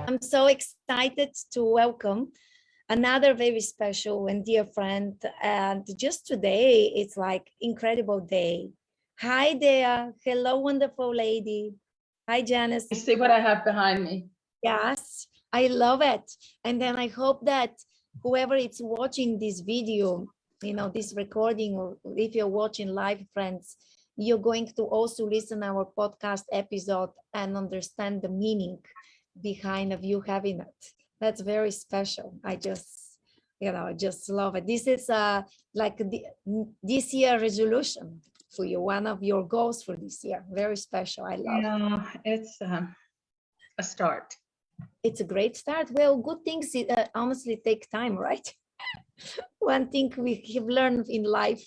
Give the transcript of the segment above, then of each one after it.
I'm so excited to welcome another very special and dear friend. And just today, it's like incredible day. Hi there. Hello, wonderful lady. Hi, Janice. You see what I have behind me? Yes, I love it. And then I hope that whoever is watching this video, this recording, or if you're watching live, friends, you're going to also listen our podcast episode and understand the meaning behind of you having it. That's very special. I just love it. This is like this year resolution for you, one of your goals for this year. Very special. I love it. Yeah, it's a start. It's a great start. Well, good things honestly take time, right? One thing we have learned in life,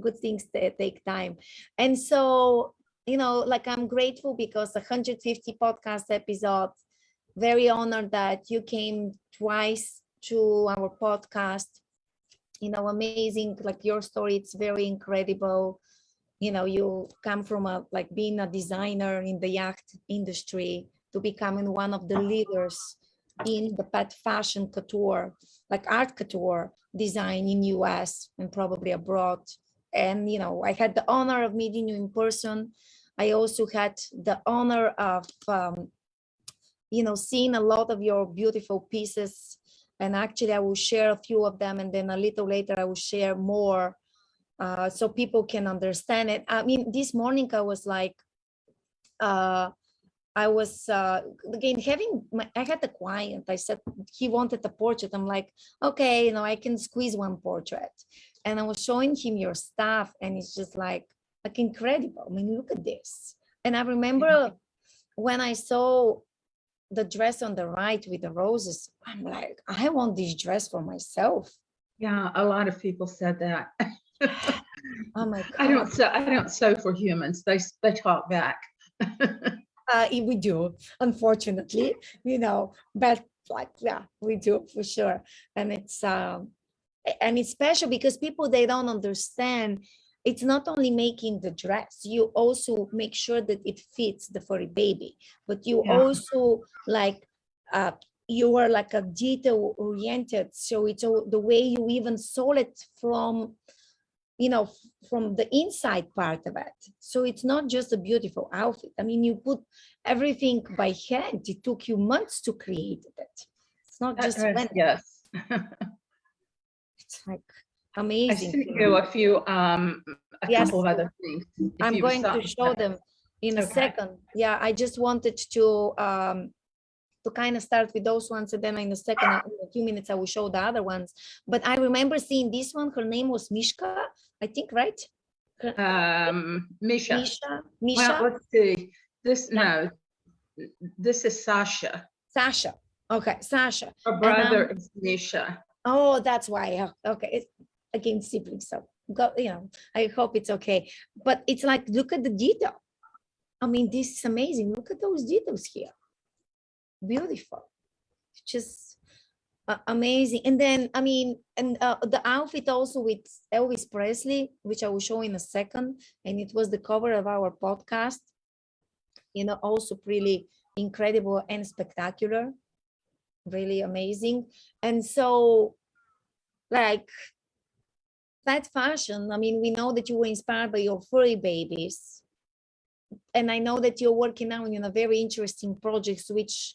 good things take time. And so, like I'm grateful because 150 podcast episodes, very honored that you came twice to our podcast. Amazing, like your story, it's very incredible. You come from like being a designer in the yacht industry to becoming one of the leaders in the pet fashion couture, like art couture design in US and probably abroad. And, I had the honor of meeting you in person. I also had the honor of, seeing a lot of your beautiful pieces. And actually I will share a few of them. And then a little later, I will share more so people can understand it. I mean, this morning I was like, I was again I had a client. I said he wanted a portrait. I'm like, okay, I can squeeze one portrait. And I was showing him your stuff, and it's just like incredible. I mean, look at this. And I remember when I saw the dress on the right with the roses, I'm like, I want this dress for myself. Yeah, a lot of people said that. Oh my God. I don't sew for humans. They talk back. We do, unfortunately, but like, yeah, we do for sure. And it's special because people, they don't understand. It's not only making the dress, you also make sure that it fits the furry baby, but you also like, you are like a detail oriented. So it's the way you even sew it from the inside part of it. So it's not just a beautiful outfit. I mean, you put everything by hand. It took you months to create it. It's not just when. Yes. It's like amazing. I sent you a few, couple of other things. I'm going to show them in a second. Yeah, I just wanted to kind of start with those ones, and then in a second, in a few minutes, I will show the other ones. But I remember seeing this one. Her name was Mishka, I think, right? Misha. Misha. Well, let's see. No, this is Sasha. Sasha. Okay, Sasha. Her brother is Misha. Oh, that's why. Okay, it's again siblings. So I hope it's okay. But it's like, look at the detail. I mean, this is amazing. Look at those details here. Beautiful, just amazing. And then I mean, and the outfit also with Elvis Presley, which I will show in a second, and it was the cover of our podcast, also really incredible and spectacular, really amazing. And so like that fashion, I mean, we know that you were inspired by your furry babies, and I know that you're working now on very interesting projects, which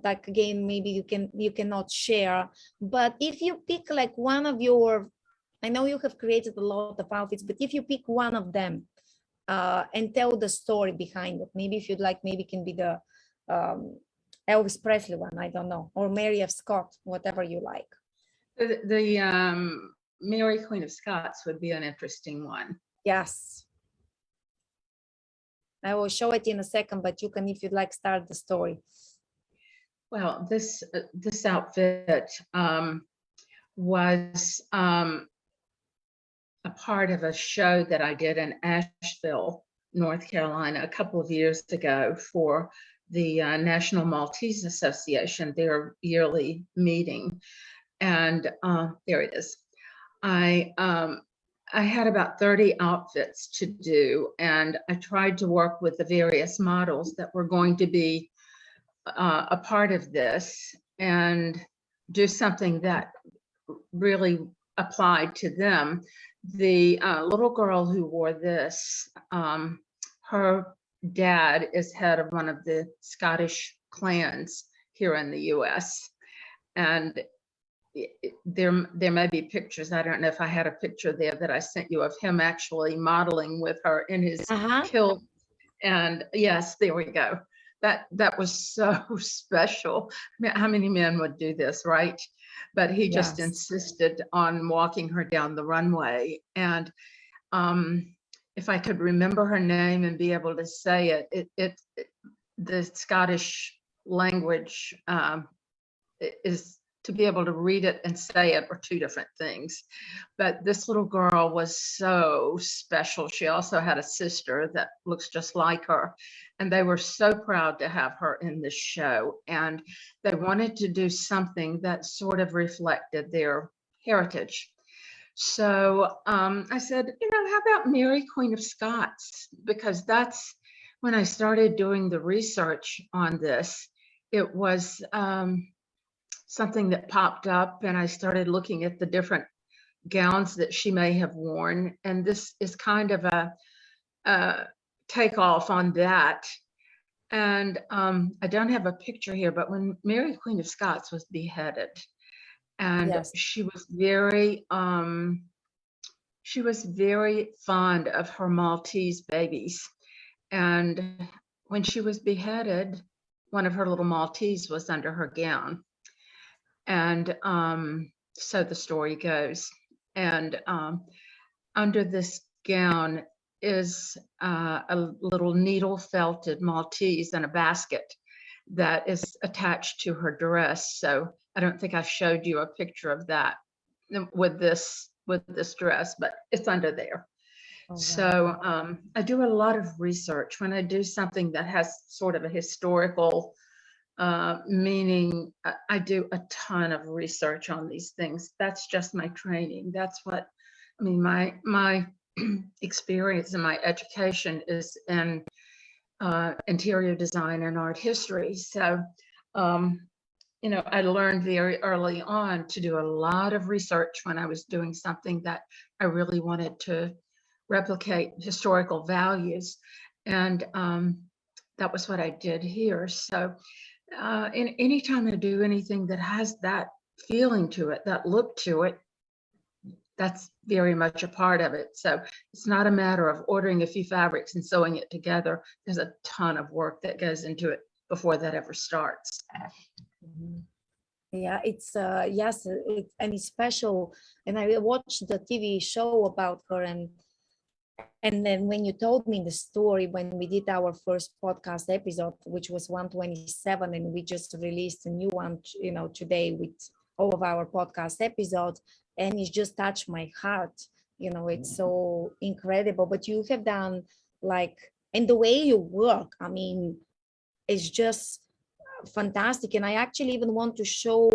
like again, maybe you cannot share. But if you pick like one of your, I know you have created a lot of outfits, but if you pick one of them and tell the story behind it, maybe if you'd like, maybe it can be the Elvis Presley one, I don't know, or Mary of Scott, whatever you like. The Mary Queen of Scots would be an interesting one. Yes, I will show it in a second, but you can, if you'd like, start the story. Well, this outfit was a part of a show that I did in Asheville, North Carolina, a couple of years ago for the National Maltese Association, their yearly meeting. And there it is. I had about 30 outfits to do, and I tried to work with the various models that were going to be a part of this and do something that really applied to them. The little girl who wore this, her dad is head of one of the Scottish clans here in the US. And there may be pictures. I don't know if I had a picture there that I sent you of him actually modeling with her in his kilt. And yes, there we go. That was so special. I mean, how many men would do this, right? But he just insisted on walking her down the runway. And if I could remember her name and be able to say it, the Scottish language is, to be able to read it and say it are two different things. But this little girl was so special. She also had a sister that looks just like her. And they were so proud to have her in this show. And they wanted to do something that sort of reflected their heritage. So I said, how about Mary, Queen of Scots? Because that's when I started doing the research on this. It was something that popped up, and I started looking at the different gowns that she may have worn. And this is kind of a takeoff on that. And I don't have a picture here, but when Mary, Queen of Scots was beheaded, and she was very fond of her Maltese babies. And when she was beheaded, one of her little Maltese was under her gown. And so the story goes. And under this gown is a little needle felted Maltese in a basket that is attached to her dress. So I don't think I showed you a picture of that with this dress, but it's under there. Oh, wow. So I do a lot of research when I do something that has sort of a historical meaning. I do a ton of research on these things. That's just my training. That's what, I mean, my experience and my education is in interior design and art history. So, I learned very early on to do a lot of research when I was doing something that I really wanted to replicate historical values. And that was what I did here. So anytime I do anything that has that feeling to it, that look to it, that's very much a part of it. So it's not a matter of ordering a few fabrics and sewing it together. There's a ton of work that goes into it before that ever starts. Yeah, it's yes, and it's special. And I watched the TV show about her, and then when you told me the story, when we did our first podcast episode, which was 127, and we just released a new one, today with all of our podcast episodes, and it just touched my heart. It's so incredible. But you have done and the way you work, I mean, it's just fantastic. And I actually even want to show,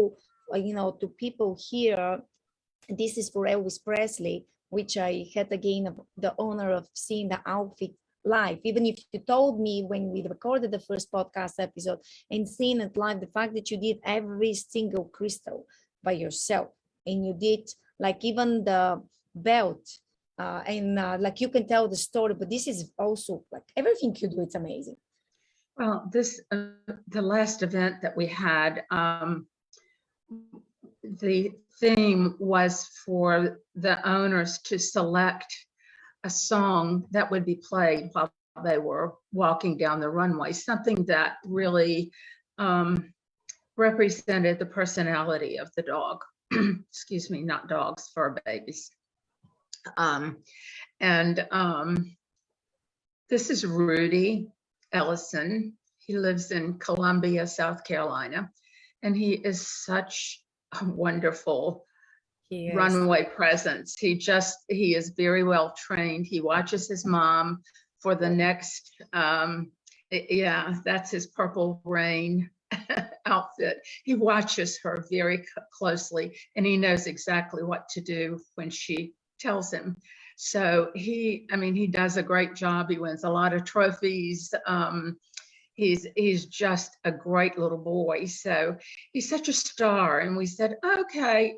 to people here, this is for Elvis Presley, which I had again the honor of seeing the outfit live. Even if you told me when we recorded the first podcast episode and seeing it live, the fact that you did every single crystal by yourself, and you did even the belt, and you can tell the story, but this is also everything you do, it's amazing. Well, this the last event that we had, the theme was for the owners to select a song that would be played while they were walking down the runway, something that really represented the personality of the dog. Excuse me, not dogs, fur babies. This is Rudy Ellison. He lives in Columbia, South Carolina, and he is such a wonderful runway presence. He is very well trained. He watches his mom for the next, that's his Purple Rain outfit. He watches her very closely, and he knows exactly what to do when she tells him. So he does a great job. He wins a lot of trophies. he's just a great little boy. So he's such a star. And we said, okay,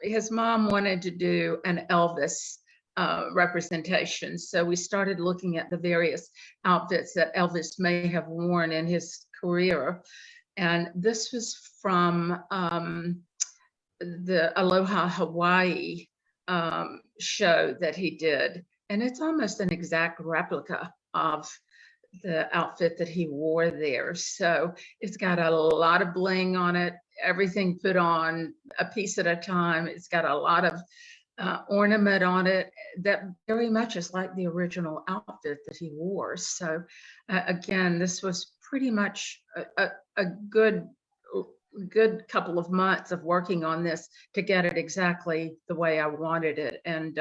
his mom wanted to do an Elvis representation. So we started looking at the various outfits that Elvis may have worn in his career. And this was from the Aloha Hawaii show that he did. And it's almost an exact replica of the outfit that he wore there. So it's got a lot of bling on it, everything put on a piece at a time. It's got a lot of ornament on it that very much is like the original outfit that he wore. So again, this was pretty much a good couple of months of working on this to get it exactly the way I wanted it. And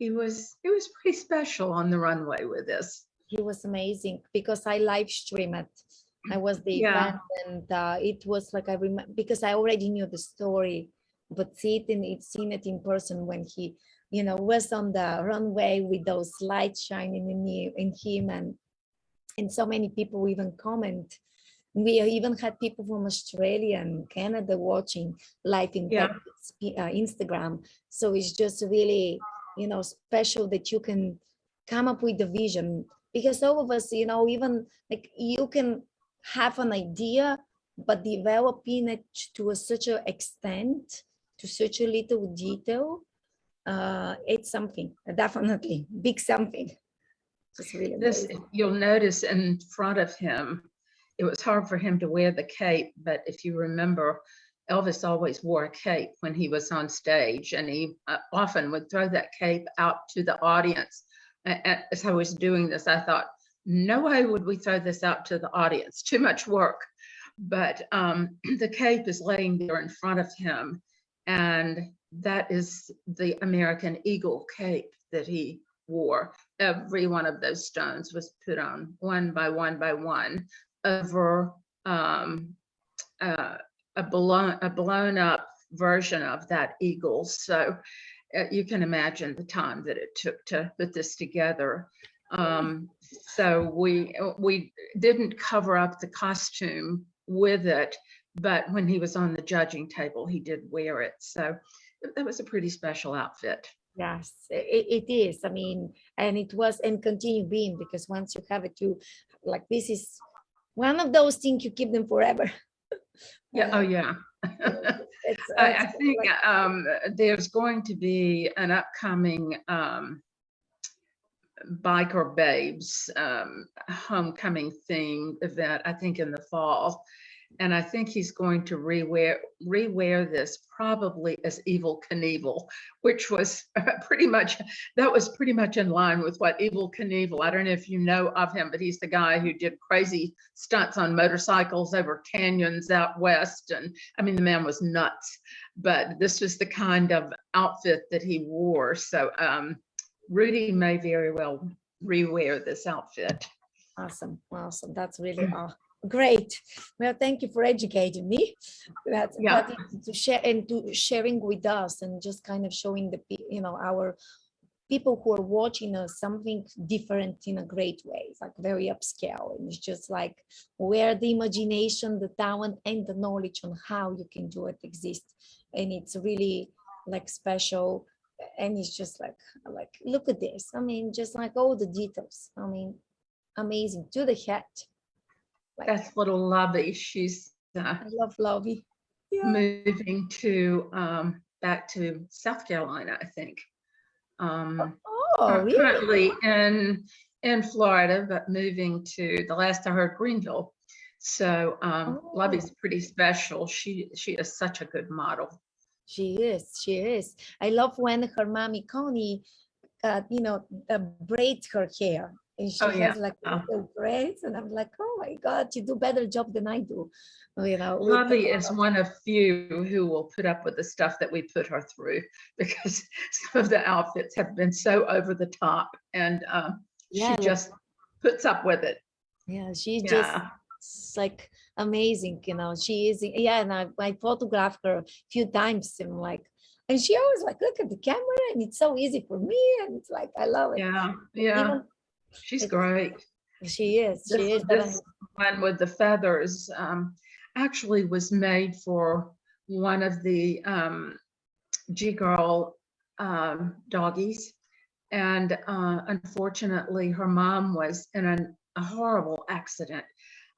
it was pretty special on the runway with this. He was amazing because I live streamed it. I was the event, and it was like I remember because I already knew the story, but seeing it in person when he, was on the runway with those lights shining in him, and so many people even comment. We even had people from Australia and Canada watching live in Instagram. So it's just really, special that you can come up with a vision, because all of us, even like you can have an idea, but developing it to such an extent, to such a little detail, it's something, definitely big something. Just really amazing. You'll notice in front of him, it was hard for him to wear the cape, but if you remember, Elvis always wore a cape when he was on stage, and he often would throw that cape out to the audience. As I was doing this, I thought, no way would we throw this out to the audience, too much work. But the cape is laying there in front of him, and that is the American Eagle cape that he wore. Every one of those stones was put on one by one over a blown up version of that eagle. So you can imagine the time that it took to put this together. So we didn't cover up the costume with it, but when he was on the judging table, he did wear it. So that was a pretty special outfit. Yes, it is. I mean, and it was and continue being, because once you have it, you like, this is one of those things you keep them forever. Yeah. Oh, yeah. I think there's going to be an upcoming Biker Babes homecoming theme event, I think in the fall. And I think he's going to rewear this probably as Evel Knievel, which was pretty much in line with what Evel Knievel, I don't know if you know of him, but he's the guy who did crazy stunts on motorcycles over canyons out west. And I mean, the man was nuts, but this was the kind of outfit that he wore. So Rudy may very well rewear this outfit. Awesome. That's really great. Well, thank you for educating me. That to share and to sharing with us, and just kind of showing our people who are watching us something different in a great way. It's like very upscale, and it's just like where the imagination, the talent, and the knowledge on how you can do it exists, and it's really like special. And it's just like look at this. I mean, just like all the details. I mean, amazing to the hat. That's little Lovey. She's I love Lovey. Moving to back to South Carolina, I think. Really? Currently in Florida, but moving to, the last I heard, Greenville. So Lovey's pretty special. She is such a good model. She is. I love when her mommy Connie, braids her hair. And she has like little braids, and I'm like, oh my God, you do better job than I do. Lovey is one of few who will put up with the stuff that we put her through, because some of the outfits have been so over the top, and she just puts up with it. Yeah, she's just like amazing, she is. And I photographed her a few times, and she always like, look at the camera, and it's so easy for me, and it's like, I love it. Yeah. She's great. She is. She is. This one with the feathers actually was made for one of the G-Girl doggies. And unfortunately, her mom was in a horrible accident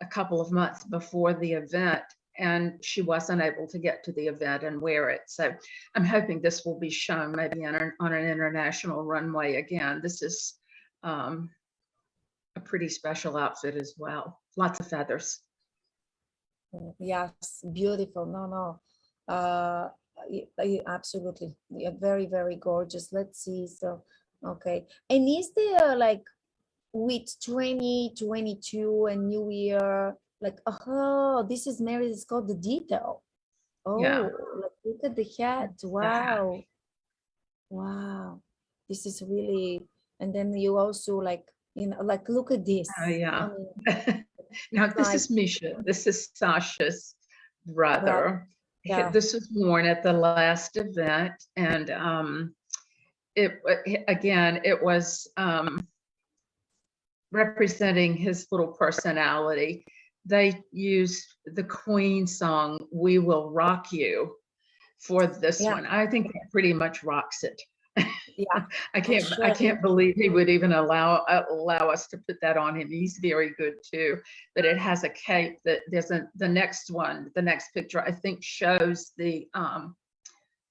a couple of months before the event, and she wasn't able to get to the event and wear it. So I'm hoping this will be shown maybe on an international runway again. This is a pretty special outfit as well. Lots of feathers. Yes, beautiful. No, no. Absolutely. Yeah, very, very gorgeous. Let's see. So, okay. And is there like with 2022 and New Year, like, oh, this is Mary, it's called the detail. Yeah. Oh, like, look at the hat. Wow. Wow. This is really, and then you also like, you know, like, look at this. Oh, yeah. I mean, Now, this like, is Misha. This is Sasha's brother. yeah. This was worn at the last event, and it was representing his little personality. They used the Queen song "We Will Rock You" for this Yeah. one. I think that pretty much rocks it. Yeah. I can't believe he would even allow us to put that on him. He's very good too. But it has a cape that the next picture I think shows the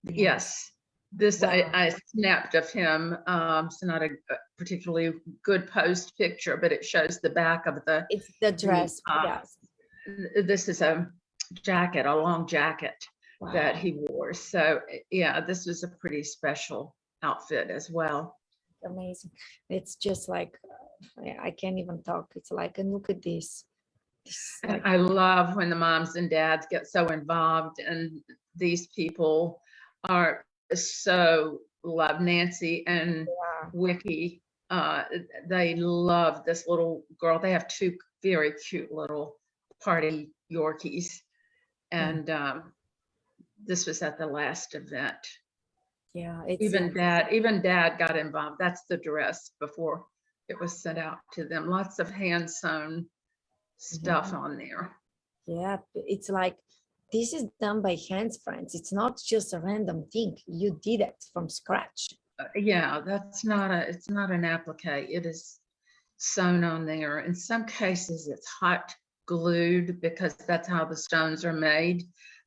yes. This Wow. I snapped of him. It's not a particularly good post picture, but it shows the back of the. It's the dress. Yes. This is a jacket, a long jacket that he wore. So yeah, this was a pretty special outfit as well. Amazing. It's just like, I can't even talk. It's like, and look at this. And I love when the moms and dads get so involved, and these people are so love Nancy and Wiki. They love this little girl. They have two very cute little party Yorkies, and this was at the last event. Yeah, it's even dad got involved. That's the dress before it was sent out to them. Lots of hand sewn stuff on there. Yeah, it's like, this is done by hands, friends. It's not just a random thing. You did it from scratch. Yeah, it's not an applique. It is sewn on there. In some cases it's hot glued because that's how the stones are made.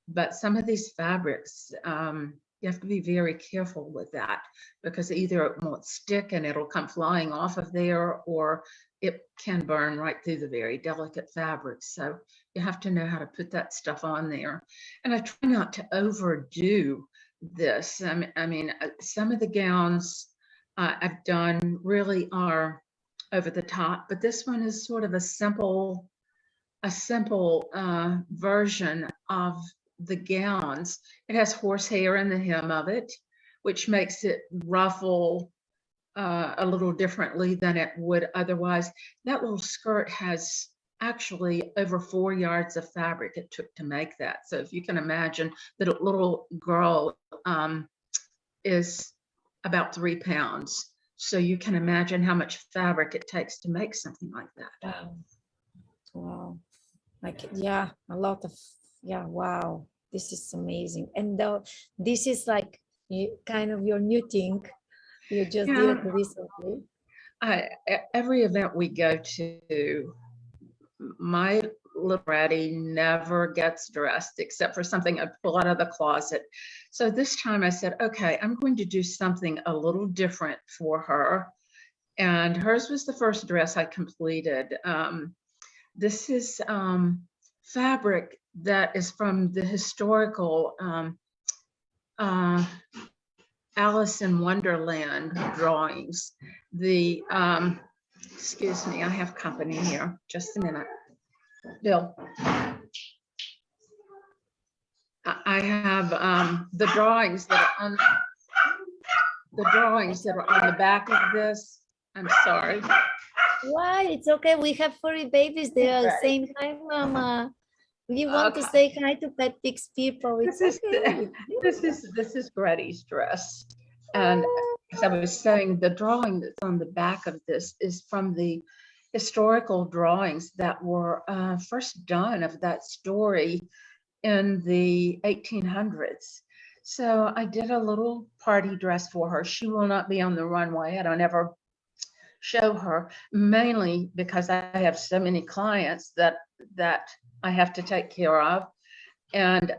But some of these fabrics, you have to be very careful with that, because either it won't stick and it'll come flying off of there, or it can burn right through the very delicate fabrics. So you have to know how to put that stuff on there. And I try not to overdo this. I mean, some of the gowns I've done really are over the top, but this one is sort of a simple version of the gowns. It has horsehair in the hem of it, which makes it ruffle a little differently than it would otherwise. That little skirt has actually over 4 yards of fabric it took to make that. So if you can imagine that a little girl is about 3 pounds. So you can imagine how much fabric it takes to make something like that. Wow. Like, yeah, a lot of, yeah, wow, this is amazing. And this is like kind of your new thing. You just did it recently. Every event we go to, my little Greti never gets dressed except for something I pull out of the closet. So this time I said, okay, I'm going to do something a little different for her. And hers was the first dress I completed. This is fabric that is from the historical Alice in Wonderland drawings. The excuse me, I have company here. Just a minute. Bill. I have the drawings that are on the back of this. I'm sorry. Why? It's okay. We have furry babies there at the same time, Mama. We want to say hi to Pet Pix people. It's okay. This is Greti's dress. And as I was saying, the drawing that's on the back of this is from the historical drawings that were first done of that story in the 1800s. So I did a little party dress for her. She will not be on the runway. I don't ever show her, mainly because I have so many clients that I have to take care of. And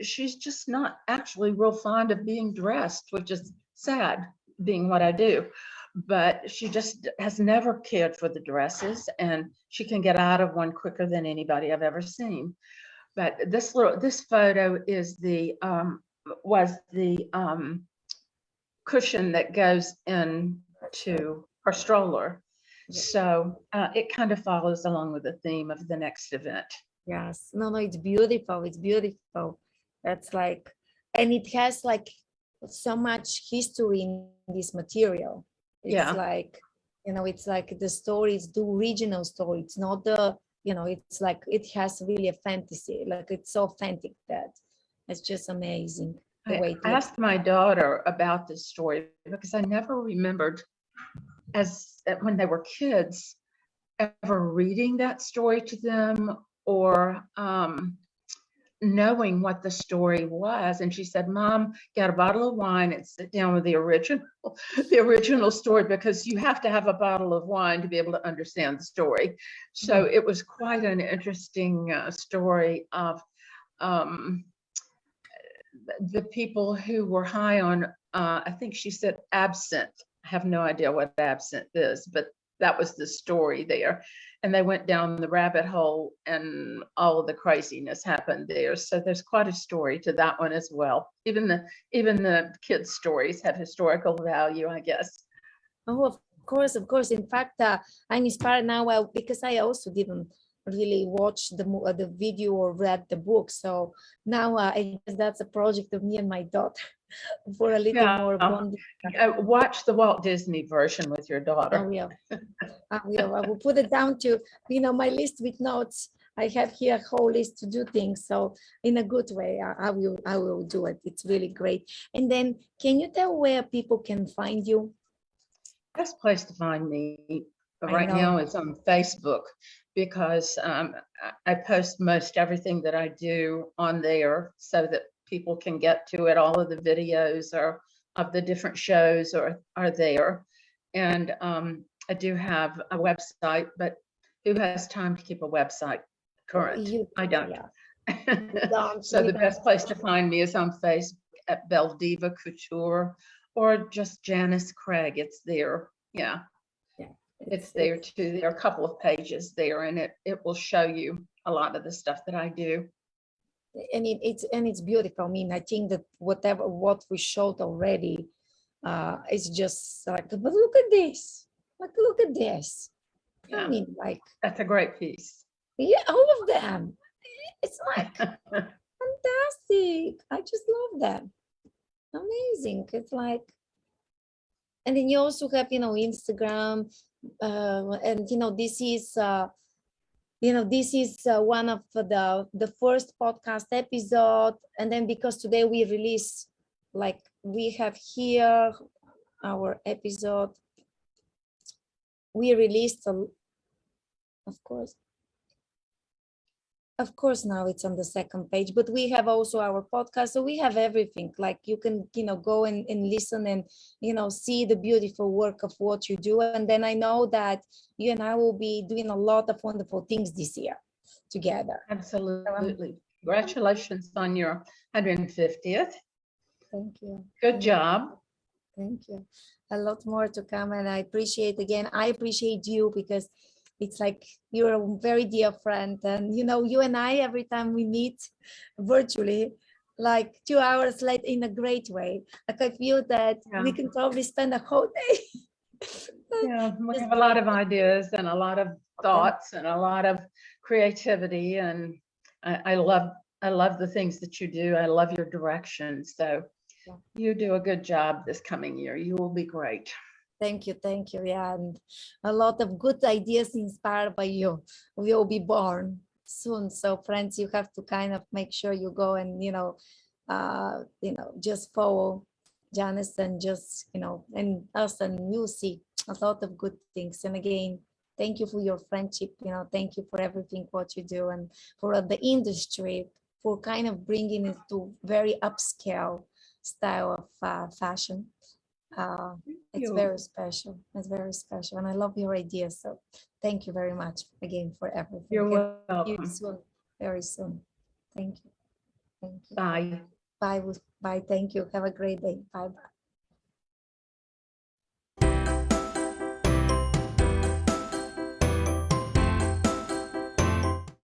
she's just not actually real fond of being dressed, which is sad, being what I do. But she just has never cared for the dresses, and she can get out of one quicker than anybody I've ever seen. But this photo is was the cushion that goes into her stroller. So it kind of follows along with the theme of the next event. Yes, no, it's beautiful. It's beautiful. That's like, and it has like so much history in this material. It's like, it's like the story is the original story. It's not the, it's like, it has really a fantasy. Like it's so authentic that it's just amazing. The way I asked my daughter about this story because I never remembered when they were kids ever reading that story to them or knowing what the story was. And she said, Mom, get a bottle of wine and sit down with the original story, because you have to have a bottle of wine to be able to understand the story. So it was quite an interesting story of the people who were high on, I think she said absinthe. I have no idea what absinthe is, but that was the story there. And they went down the rabbit hole and all of the craziness happened there. So there's quite a story to that one as well. Even the kids' stories have historical value, I guess. Oh, of course, of course. In fact, I'm inspired now because I also didn't really watch the video or read the book. So now I guess that's a project of me and my daughter for a little more bonding. Watch the Walt Disney version with your daughter. I will. I will put it down to, my list with notes. I have here a whole list to do things. So in a good way, I will do it. It's really great. And then can you tell where people can find you? Best place to find me right now is on Facebook, because I post most everything that I do on there so that people can get to it. All of the videos of the different shows are there. And I do have a website, but who has time to keep a website current? I don't. Yeah. So the best place to find me is on Facebook at Belle Diva Couture, or just Janice Craig. It's there. Yeah. It's there too. There are a couple of pages there, and it will show you a lot of the stuff that I do. And it's beautiful. I mean, I think that what we showed already is just like, but look at this. Like, look at this. Yeah. I mean, like, that's a great piece. Yeah, all of them. It's like fantastic. I just love them. Amazing. It's like, and then you also have, Instagram, and this is one of the first podcast episode. And then because today we release, like, we have here our episode, we released of course now it's on the second page, but we have also our podcast. So we have everything. Like, you can go and listen and see the beautiful work of what you do. And then I know that you and I will be doing a lot of wonderful things this year together. Absolutely. Congratulations on your 150th. Thank you. Good job. Thank you. A lot more to come. And I appreciate you, because it's like you're a very dear friend. And, you and I, every time we meet virtually, like 2 hours late, in a great way. Like, I feel that we can probably spend a whole day. Yeah, we have a lot of ideas and a lot of thoughts and a lot of creativity. And I love the things that you do. I love your direction. So you do a good job this coming year. You will be great. Thank you. Yeah, and a lot of good ideas inspired by you will be born soon. So friends, you have to kind of make sure you go and just follow Janice, and just and us, and you'll see a lot of good things. And again, Thank you for your friendship. Thank you for everything what you do, and for the industry, for kind of bringing it to very upscale style of fashion. It's you. very special. It's very special, and I love your idea. So thank you very much again for everything. You're See you welcome. soon, very soon. Thank you. Thank you. Bye. Bye. Bye. Thank you. Have a great day. Bye. Bye.